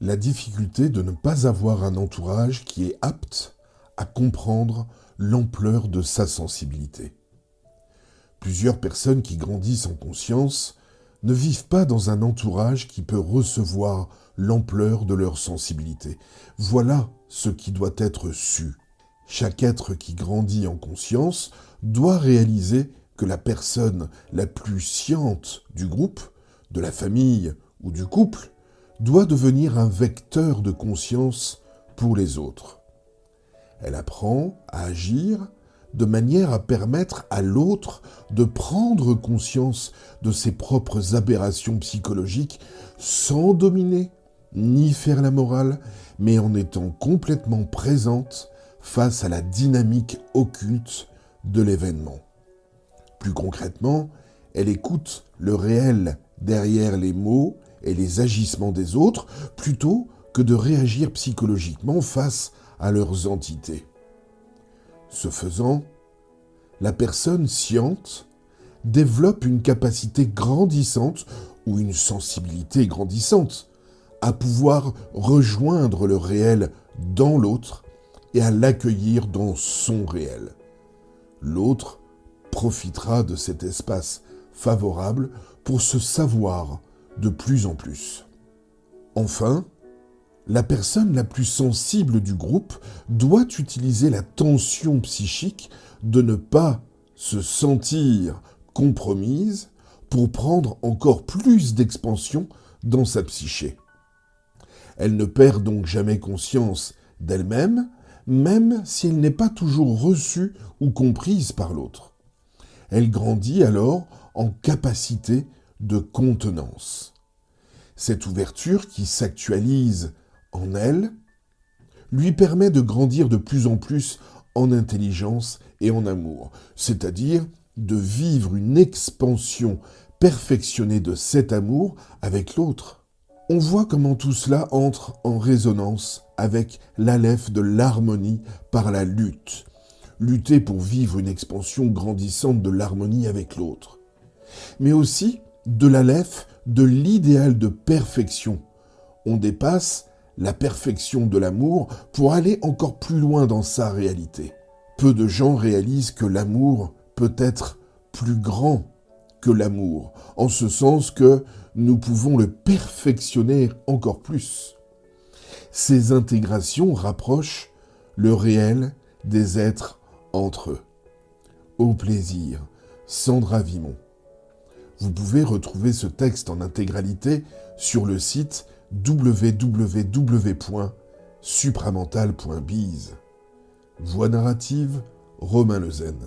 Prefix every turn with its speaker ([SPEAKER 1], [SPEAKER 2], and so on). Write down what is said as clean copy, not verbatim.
[SPEAKER 1] La difficulté de ne pas avoir un entourage qui est apte à comprendre l'ampleur de sa sensibilité. Plusieurs personnes qui grandissent en conscience ne vivent pas dans un entourage qui peut recevoir l'ampleur de leur sensibilité. Voilà ce qui doit être su. Chaque être qui grandit en conscience doit réaliser que la personne la plus sciente du groupe, de la famille ou du couple, doit devenir un vecteur de conscience pour les autres. Elle apprend à agir de manière à permettre à l'autre de prendre conscience de ses propres aberrations psychologiques sans dominer ni faire la morale, mais en étant complètement présente face à la dynamique occulte de l'événement. Plus concrètement, elle écoute le réel derrière les mots et les agissements des autres plutôt que de réagir psychologiquement face à leurs entités. Ce faisant, la personne sciente développe une capacité grandissante ou une sensibilité grandissante à pouvoir rejoindre le réel dans l'autre et à l'accueillir dans son réel. L'autre profitera de cet espace favorable pour se savoir de plus en plus. Enfin, la personne la plus sensible du groupe doit utiliser la tension psychique de ne pas se sentir compromise pour prendre encore plus d'expansion dans sa psyché. Elle ne perd donc jamais conscience d'elle-même, même si elle n'est pas toujours reçue ou comprise par l'autre. Elle grandit alors en capacité de contenance. Cette ouverture qui s'actualise en elle lui permet de grandir de plus en plus en intelligence et en amour, c'est-à-dire de vivre une expansion perfectionnée de cet amour avec l'autre. On voit comment tout cela entre en résonance avec l'aleph de l'harmonie par la lutte. Lutter pour vivre une expansion grandissante de l'harmonie avec l'autre. Mais aussi de l'aleph de l'idéal de perfection. On dépasse la perfection de l'amour pour aller encore plus loin dans sa réalité. Peu de gens réalisent que l'amour peut être plus grand que l'amour, en ce sens que nous pouvons le perfectionner encore plus. Ces intégrations rapprochent le réel des êtres entre eux. Au plaisir, Sandra Vimon. Vous pouvez retrouver ce texte en intégralité sur le site www.supramental.biz. Voix narrative, Romain Lezen.